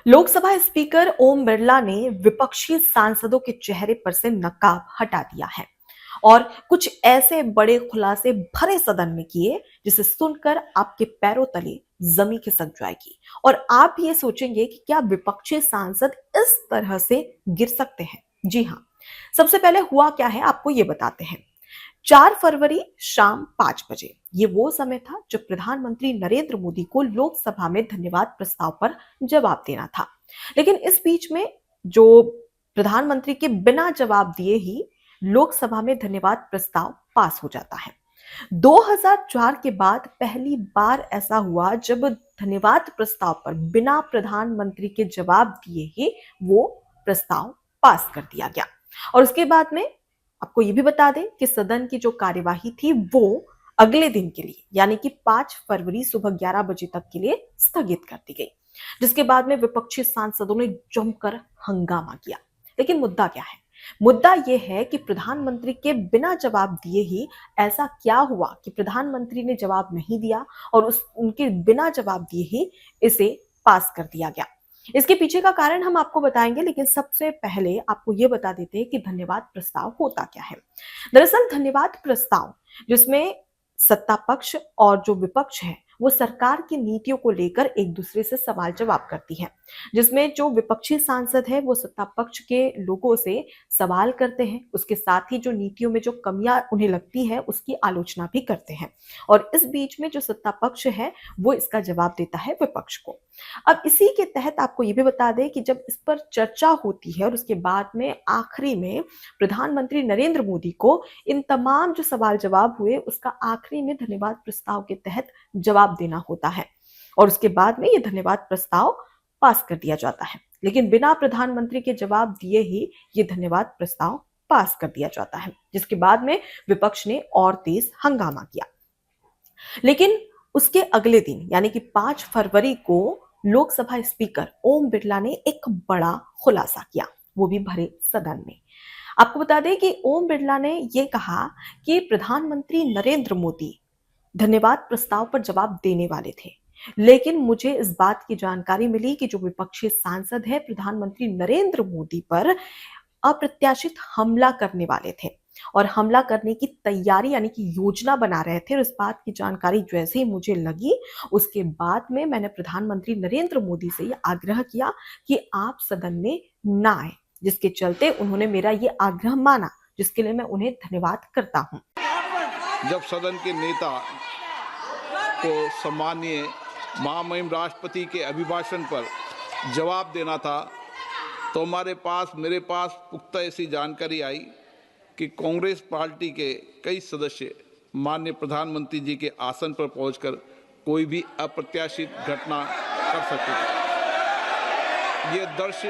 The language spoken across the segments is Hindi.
लोकसभा स्पीकर ओम बिरला ने विपक्षी सांसदों के चेहरे पर से नकाब हटा दिया है और कुछ ऐसे बड़े खुलासे भरे सदन में किए जिसे सुनकर आपके पैरों तले जमीन खिसक जाएगी और आप ये सोचेंगे कि क्या विपक्षी सांसद इस तरह से गिर सकते हैं। जी हाँ, सबसे पहले हुआ क्या है आपको ये बताते हैं। 4 फरवरी शाम 5 बजे ये वो समय था जब प्रधानमंत्री नरेंद्र मोदी को लोकसभा में धन्यवाद प्रस्ताव पर जवाब देना था। लेकिन इस बीच में जो प्रधानमंत्री के बिना जवाब दिए ही लोकसभा में धन्यवाद प्रस्ताव पास हो जाता है। 2004 के बाद पहली बार ऐसा हुआ जब धन्यवाद प्रस्ताव पर बिना प्रधानमंत्री के जवाब दिए ही वो प्रस्ताव पास कर दिया गया। और उसके बाद में आपको ये भी बता दें कि सदन की जो कार्यवाही थी वो अगले दिन के लिए यानी कि 5 फरवरी सुबह 11 बजे तक के लिए स्थगित कर दी गई, जिसके बाद में विपक्षी सांसदों ने जमकर हंगामा किया। लेकिन मुद्दा क्या है? मुद्दा यह है कि प्रधानमंत्री के बिना जवाब दिए ही ऐसा क्या हुआ कि प्रधानमंत्री ने जवाब नहीं दिया और उनके बिना जवाब दिए ही इसे पास कर दिया गया। इसके पीछे का कारण हम आपको बताएंगे, लेकिन सबसे पहले आपको यह बता देते हैं कि धन्यवाद प्रस्ताव होता क्या है। दरअसल धन्यवाद प्रस्ताव जिसमें सत्ता पक्ष और जो विपक्ष है वो सरकार की नीतियों को लेकर एक दूसरे से सवाल जवाब करती है, जिसमें जो विपक्षी सांसद है वो सत्ता पक्ष के लोगों से सवाल करते हैं, उसके साथ ही जो नीतियों में जो कमियां उन्हें लगती है उसकी आलोचना भी करते हैं। और इस बीच में जो सत्ता पक्ष है वो इसका जवाब देता है विपक्ष को। अब इसी के तहत आपको ये भी बता दें कि जब इस पर चर्चा होती है और उसके बाद में आखिरी में प्रधानमंत्री नरेंद्र मोदी को इन तमाम जो सवाल जवाब हुए उसका आखिरी में धन्यवाद प्रस्ताव के तहत जवाब देना होता है और उसके बाद में ये धन्यवाद प्रस्ताव पास कर दिया जाता है। लेकिन बिना प्रधानमंत्री के जवाब दिए ही ये धन्यवाद प्रस्ताव पास कर दिया जाता है, जिसके बाद में विपक्ष ने और तेज हंगामा किया। लेकिन उसके अगले दिन यानी कि 5 फरवरी को लोकसभा स्पीकर ओम बिरला ने एक बड़ा खुलासा किया, वो भी भरे सदन में। आपको बता दें कि ओम बिरला ने यह कहा कि प्रधानमंत्री नरेंद्र मोदी धन्यवाद प्रस्ताव पर जवाब देने वाले थे, लेकिन मुझे इस बात की जानकारी मिली कि जो विपक्षी सांसद है प्रधानमंत्री नरेंद्र मोदी पर अप्रत्याशित हमला करने वाले थे और हमला करने की तैयारी यानी कि योजना बना रहे थे। और इस बात की जानकारी जैसे ही मुझे लगी उसके बाद में मैंने प्रधानमंत्री नरेंद्र मोदी से यह आग्रह किया कि आप सदन में ना आए, जिसके चलते उन्होंने मेरा ये आग्रह माना, जिसके लिए मैं उन्हें धन्यवाद करता हूं। जब सदन के नेता को सम्माननीय महामहिम राष्ट्रपति के अभिभाषण पर जवाब देना था तो मेरे पास पुख्ता ऐसी जानकारी आई कि कांग्रेस पार्टी के कई सदस्य माननीय प्रधानमंत्री जी के आसन पर पहुंचकर कोई भी अप्रत्याशित घटना कर सकते थे। ये दृश्य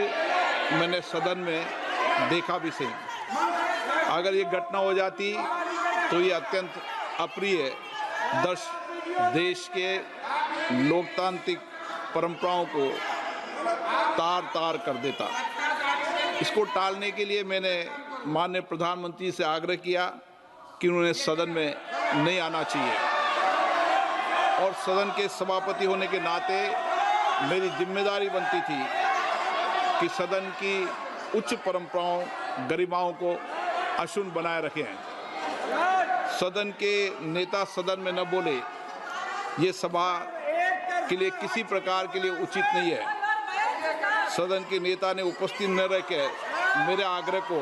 मैंने सदन में देखा भी सही। अगर ये घटना हो जाती तो ये अत्यंत अप्रिय दृश्य देश के लोकतांत्रिक परंपराओं को तार तार कर देता। इसको टालने के लिए मैंने माननीय प्रधानमंत्री से आग्रह किया कि उन्हें सदन में नहीं आना चाहिए और सदन के सभापति होने के नाते मेरी जिम्मेदारी बनती थी कि सदन की उच्च परंपराओं गरिमाओं को अक्षुण्ण बनाए रखें। सदन के नेता सदन में न बोले, ये सभा के लिए किसी प्रकार के लिए उचित नहीं है। सदन के नेता ने उपस्थित न रहकर मेरे आग्रह को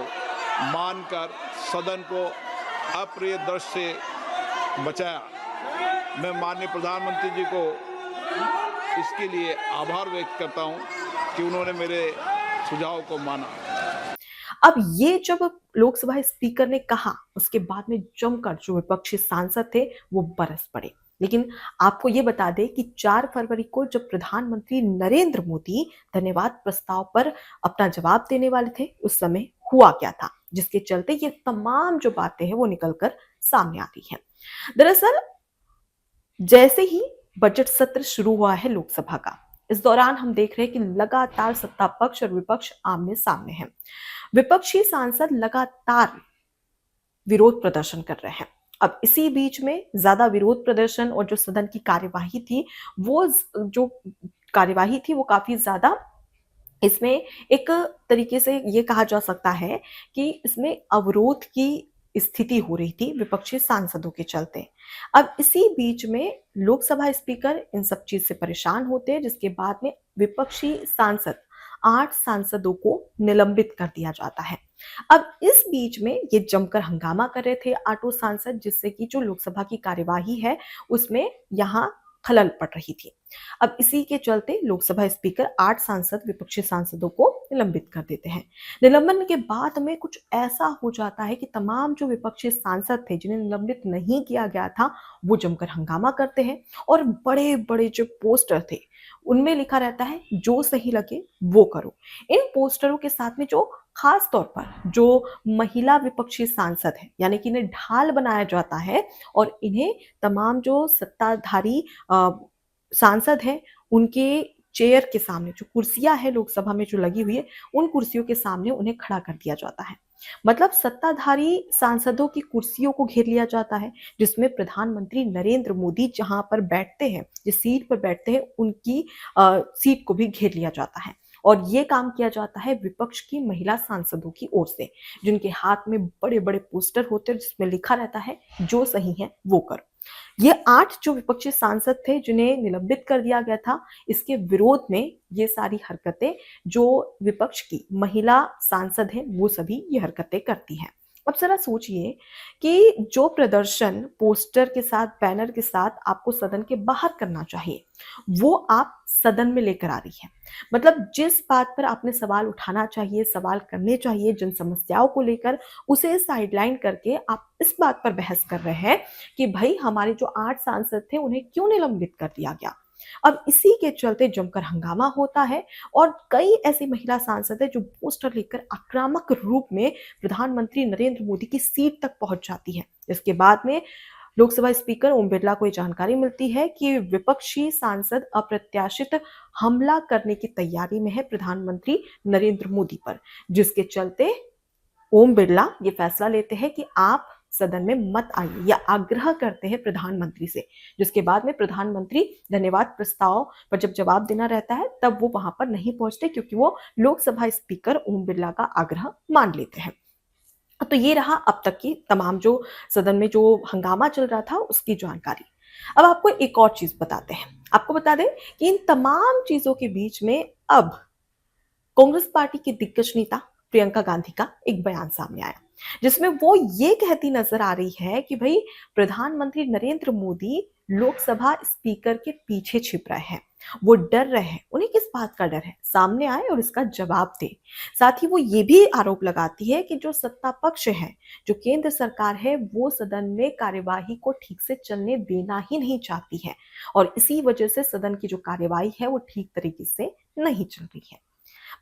मानकर सदन को अप्रिय दृश्य से बचाया। मैं माननीय प्रधानमंत्री जी को इसके लिए आभार व्यक्त करता हूं कि उन्होंने मेरे सुझाव को माना। अब ये जब लोकसभा स्पीकर ने कहा उसके बाद में जमकर जो विपक्षी सांसद थे वो बरस पड़े। लेकिन आपको ये बता दें कि 4 फरवरी को जब प्रधानमंत्री नरेंद्र मोदी धन्यवाद प्रस्ताव पर अपना जवाब देने वाले थे उस समय हुआ क्या था, जिसके चलते ये तमाम जो बातें हैं वो निकलकर सामने आती हैं। दरअसल जैसे ही बजट सत्र शुरू हुआ है लोकसभा का, इस दौरान हम देख रहे हैं कि लगातार सत्ता पक्ष और विपक्ष आमने सामने हैं। विपक्षी सांसद लगातार विरोध प्रदर्शन कर रहे हैं। अब इसी बीच में ज्यादा विरोध प्रदर्शन और जो सदन की कार्यवाही थी वो काफी ज्यादा इसमें एक तरीके से ये कहा जा सकता है कि इसमें अवरोध की स्थिति हो रही थी विपक्षी सांसदों के चलते। अब इसी बीच में लोकसभा स्पीकर इन सब चीज से परेशान होते हैं, जिसके बाद में विपक्षी सांसद 8 सांसदों को निलंबित कर दिया जाता है। अब इस बीच में ये जमकर हंगामा कर रहे थे आठों सांसद, जिससे कि जो लोकसभा की कार्यवाही है उसमें यहाँ खलल पड़ रही थी। अब इसी के चलते लोकसभा स्पीकर 8 सांसद विपक्षी सांसदों को निलंबित कर देते हैं। निलंबन के बाद में कुछ ऐसा हो जाता है कि तमाम जो विपक्षी सांसद थे जिन्हें निलंबित नहीं किया गया था, वो जमकर हंगामा करते हैं और बड़े-बड़े जो पोस्टर थे उनमें लिखा रहता है जो सही लगे वो करो। इन पोस्टरों के साथ में जो खास तौर पर जो महिला विपक्षी सांसद है, यानी कि इन्हें ढाल बनाया जाता है और इन्हें तमाम जो सत्ताधारी सांसद हैं उनके चेयर के सामने जो कुर्सियां हैं लोकसभा में जो लगी हुई है, उन कुर्सियों के सामने उन्हें खड़ा कर दिया जाता है। मतलब सत्ताधारी सांसदों की कुर्सियों को घेर लिया जाता है, जिसमें प्रधानमंत्री नरेंद्र मोदी जहां पर बैठते हैं, जिस सीट पर बैठते हैं, उनकी सीट को भी घेर लिया जाता है। और ये काम किया जाता है विपक्ष की महिला सांसदों की ओर से, जिनके हाथ में बड़े-बड़े पोस्टर होते हैं जिसमें लिखा रहता है जो सही है वो करो। ये 8 जो विपक्षी सांसद थे जिन्हें निलंबित कर दिया गया था, इसके विरोध में ये सारी हरकतें जो विपक्ष की महिला सांसद हैं वो सभी ये हरकतें करती हैं। अब जरा सोचिए कि जो प्रदर्शन पोस्टर के साथ, बैनर के साथ आपको सदन के बाहर करना चाहिए, वो आप सदन में लेकर आ रही है। मतलब जिस बात पर आपने सवाल उठाना चाहिए, सवाल करने चाहिए जन समस्याओं को लेकर, उसे साइडलाइन करके आप इस बात पर बहस कर रहे हैं कि भाई हमारे जो 8 सांसद थे उन्हें क्यों निलंबित कर दिया गया। अब इसी के चलते जमकर हंगामा होता है और कई ऐसी महिला सांसद हैं जो पोस्टर लेकर आक्रामक रूप में प्रधानमंत्री नरेंद्र मोदी की सीट तक पहुंच जाती है। इसके बाद में लोकसभा स्पीकर ओम बिरला को ये जानकारी मिलती है कि विपक्षी सांसद अप्रत्याशित हमला करने की तैयारी में है प्रधानमंत्री नरेंद्र मोदी पर, जिसके चलते ओम बिरला ये फैसला लेते हैं कि आप सदन में मत आइए, या आग्रह करते हैं प्रधानमंत्री से, जिसके बाद में प्रधानमंत्री धन्यवाद प्रस्ताव पर जब जवाब देना रहता है तब वो वहां पर नहीं पहुंचते, क्योंकि वो लोकसभा स्पीकर ओम बिरला का आग्रह मान लेते हैं। तो ये रहा अब तक की तमाम जो सदन में जो हंगामा चल रहा था उसकी जानकारी। अब आपको एक और चीज बताते हैं। आपको बता दें कि इन तमाम चीजों के बीच में अब कांग्रेस पार्टी की दिग्गज नेता प्रियंका गांधी का एक बयान सामने आया, जिसमें वो ये कहती नजर आ रही है कि भाई प्रधानमंत्री नरेंद्र मोदी लोकसभा स्पीकर के पीछे छिप रहे हैं, वो डर रहे हैं। उन्हें किस बात का डर है, सामने आए और इसका जवाब दे। साथ ही वो ये भी आरोप लगाती है कि जो सत्ता पक्ष है, जो केंद्र सरकार है, वो सदन में कार्यवाही को ठीक से चलने देना ही नहीं चाहती है और इसी वजह से सदन की जो कार्यवाही है वो ठीक तरीके से नहीं चल रही है।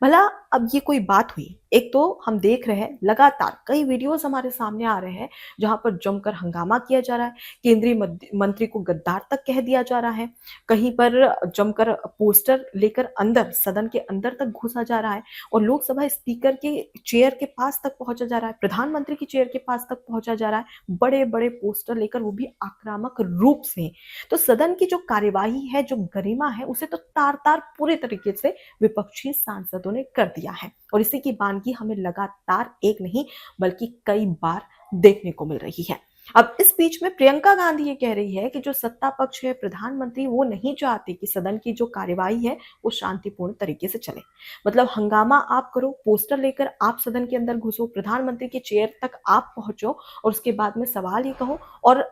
भला अब ये कोई बात हुई? एक तो हम देख रहे हैं लगातार कई वीडियोस हमारे सामने आ रहे हैं जहां पर जमकर हंगामा किया जा रहा है, केंद्रीय मंत्री को गद्दार तक कह दिया जा रहा है, कहीं पर जमकर पोस्टर लेकर अंदर सदन के अंदर तक घुसा जा रहा है और लोकसभा स्पीकर के चेयर के पास तक पहुंचा जा रहा है, प्रधानमंत्री की चेयर के पास तक पहुंचा जा रहा है, बड़े बड़े पोस्टर लेकर, वो भी आक्रामक रूप से। तो सदन की जो कार्यवाही है, जो गरिमा है, उसे तो तार तार पूरे तरीके से विपक्षी सांसदों ने कर दिया है और इसी की वानगी हमें लगातार एक नहीं बल्कि कई बार देखने को मिल रही है। अब इस बीच में प्रियंका गांधी ये कह रही है कि जो सत्ता पक्ष है, प्रधानमंत्री, वो नहीं चाहते कि सदन की जो कार्यवाही है वो शांतिपूर्ण तरीके से चले। मतलब हंगामा आप करो, पोस्टर लेकर आप सदन के अंदर घुसो, प्रधानमंत्री की चेयर तक आप पहुंचो और उसके बाद में सवाल ये कहो और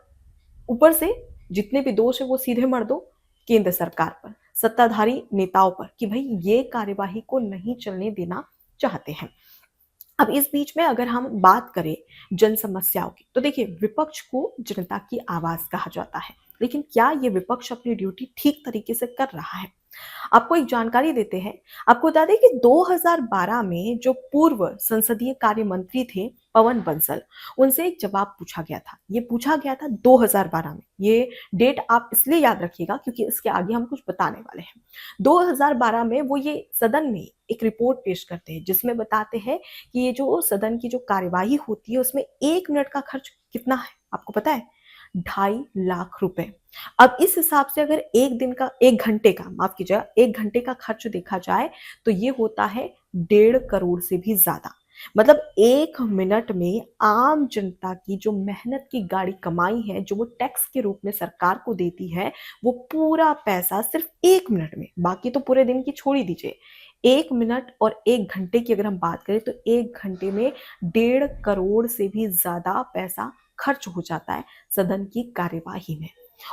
ऊपर से जितने भी दोष है वो सीधे मर दो केंद्र सरकार पर, सत्ताधारी नेताओं पर, कि भाई ये कार्यवाही को नहीं चलने देना चाहते हैं। अब इस बीच में अगर हम बात करें जन समस्याओं की, तो देखिए विपक्ष को जनता की आवाज कहा जाता है, लेकिन क्या ये विपक्ष अपनी ड्यूटी ठीक तरीके से कर रहा है? आपको एक जानकारी देते हैं। आपको बता दें कि 2012 में जो पूर्व संसदीय कार्य मंत्री थे पवन बंसल, उनसे एक जवाब पूछा गया था। ये पूछा गया था 2012 में। ये डेट आप इसलिए याद रखिएगा क्योंकि इसके आगे हम कुछ बताने वाले हैं। 2012 में वो ये सदन में एक रिपोर्ट पेश करते हैं जिसमें बताते हैं कि ये जो सदन की जो कार्यवाही होती है उसमें 1 मिनट का खर्च कितना है, आपको पता है? 2.5 लाख रुपए। अब इस हिसाब से अगर 1 घंटे का, माफ कीजिएगा, 1 घंटे का खर्च देखा जाए तो ये होता है 1.5 करोड़ से भी ज्यादा। मतलब 1 मिनट में आम जनता की जो मेहनत की गाड़ी कमाई है, जो वो टैक्स के रूप में सरकार को देती है, वो पूरा पैसा सिर्फ 1 मिनट में, बाकी तो पूरे दिन की छोड़ ही दीजिए, 1 मिनट और 1 घंटे की अगर हम बात करें तो 1 घंटे में 1.5 करोड़ से भी ज्यादा पैसा खर्च हो जाता है सदन की कार्यवाही में।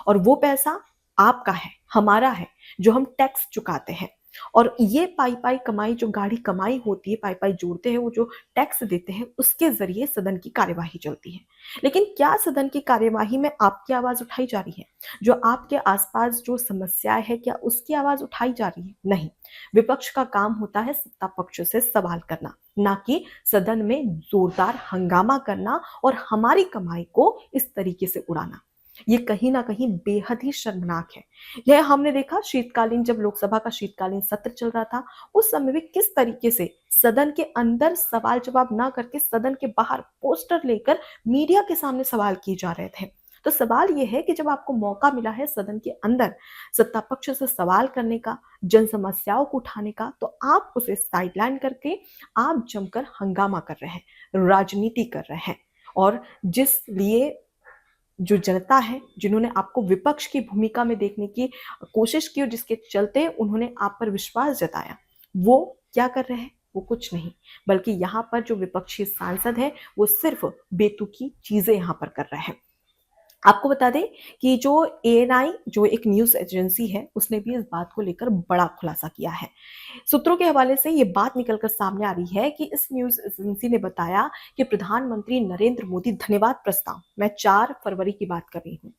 और वो पैसा आपका है, हमारा है, जो हम टैक्स चुकाते हैं। और ये पाई पाई कमाई, जो गाढ़ी कमाई होती है, पाई पाई जोड़ते हैं, वो जो टैक्स देते हैं, उसके जरिए सदन की कार्यवाही चलती है। लेकिन क्या सदन की कार्यवाही में आपकी आवाज उठाई जा रही है? जो आपके आसपास जो समस्याएं है, क्या उसकी आवाज उठाई जा रही है? नहीं। विपक्ष का काम होता है सत्ता पक्ष से सवाल करना, ना कि सदन में जोरदार हंगामा करना और हमारी कमाई को इस तरीके से उड़ाना। ये कहीं ना कहीं बेहद ही शर्मनाक है। यह हमने देखा शीतकालीन, जब लोकसभा का शीतकालीन सत्र चल रहा था, उस समय भी किस तरीके से सदन के अंदर सवाल जवाब ना करके सदन के बाहर पोस्टर लेकर मीडिया के सामने सवाल किए जा रहे थे। तो सवाल यह है कि जब आपको मौका मिला है सदन के अंदर सत्ता पक्ष से सवाल करने का, जन समस्याओं को उठाने का, तो आप उसे साइडलाइन करके आप जमकर हंगामा कर रहे हैं, राजनीति कर रहे हैं। और जिस लिए जो जनता है, जिन्होंने आपको विपक्ष की भूमिका में देखने की कोशिश की और जिसके चलते उन्होंने आप पर विश्वास जताया, वो क्या कर रहे हैं? वो कुछ नहीं, बल्कि यहाँ पर जो विपक्षी सांसद है वो सिर्फ बेतुकी चीजें यहाँ पर कर रहे हैं। आपको बता दें कि जो एएनआई, जो एक न्यूज एजेंसी है, उसने भी इस बात को लेकर बड़ा खुलासा किया है। सूत्रों के हवाले से ये बात निकलकर सामने आ रही है कि इस न्यूज एजेंसी ने बताया कि प्रधानमंत्री नरेंद्र मोदी धन्यवाद प्रस्ताव, मैं 4 फरवरी की बात कर रही हूँ,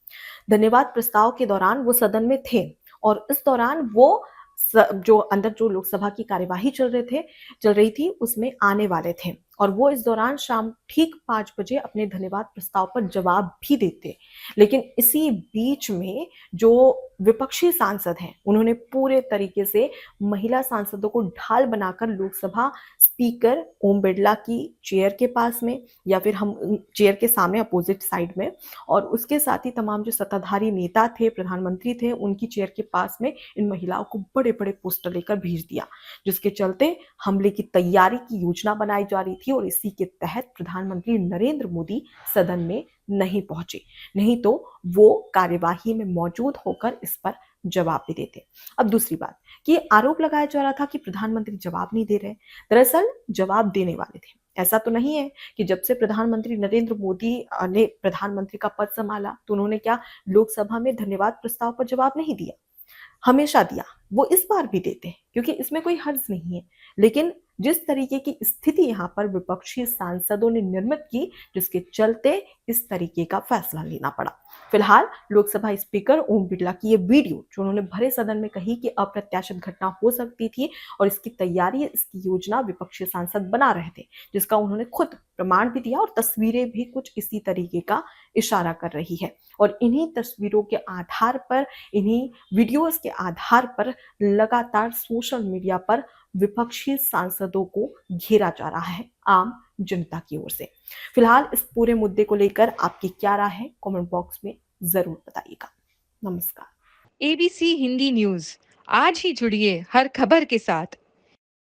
धन्यवाद प्रस्ताव के दौरान वो सदन में थे और इस दौरान वो जो अंदर जो लोकसभा की कार्यवाही चल रही थी उसमें आने वाले थे और वो इस दौरान शाम ठीक 5 बजे अपने धन्यवाद प्रस्ताव पर जवाब भी देते। लेकिन इसी बीच में जो विपक्षी सांसद हैं, उन्होंने पूरे तरीके से महिला सांसदों को ढाल बनाकर लोकसभा स्पीकर ओम बिरला की चेयर के पास में, या फिर हम चेयर के सामने अपोजिट साइड में, और उसके साथ ही तमाम जो सत्ताधारी नेता थे, प्रधानमंत्री थे, उनकी चेयर के पास में इन महिलाओं को बड़े बड़े पोस्टर लेकर भेज दिया, जिसके चलते हमले की तैयारी की योजना बनाई जा रही थी और इसी के तहत प्रधानमंत्री नरेंद्र मोदी सदन में नहीं पहुंचे, नहीं तो वो कार्यवाही में मौजूद होकर इस पर जवाब भी देते। अब दूसरी बात कि आरोप लगाया जा रहा था कि प्रधानमंत्री जवाब नहीं दे रहे, दरअसल जवाब देने वाले थे। ऐसा तो नहीं है कि जब से प्रधानमंत्री नरेंद्र मोदी ने प्रधानमंत्री का पद संभाला तो उन्होंने क्या लोकसभा में धन्यवाद प्रस्ताव पर जवाब नहीं दिया, हमेशा दिया, वो इस बार भी देते हैं, क्योंकि इसमें कोई हर्ज नहीं है। लेकिन जिस तरीके की स्थिति यहाँ पर विपक्षी सांसदों ने निर्मित की, जिसके चलते इस तरीके का फैसला लेना पड़ा। फिलहाल लोकसभा स्पीकर ओम बिरला की ये वीडियो, जो उन्होंने भरे सदन में कही कि अप्रत्याशित घटना हो सकती थी और इसकी तैयारी, इसकी योजना विपक्षी सांसद बना रहे थे, जिसका उन्होंने खुद प्रमाण भी दिया और तस्वीरें भी कुछ इसी तरीके का इशारा कर रही है। और इन्हीं तस्वीरों के आधार पर, इन्हीं वीडियोस के आधार पर लगातार सोशल मीडिया पर विपक्षी सांसदों को घेरा जा रहा है आम जनता की ओर से। फिलहाल इस पूरे मुद्दे को लेकर आपकी क्या राय है, कमेंट बॉक्स में जरूर बताइएगा। नमस्कार। एबीसी हिंदी न्यूज, आज ही जुड़िए हर खबर के साथ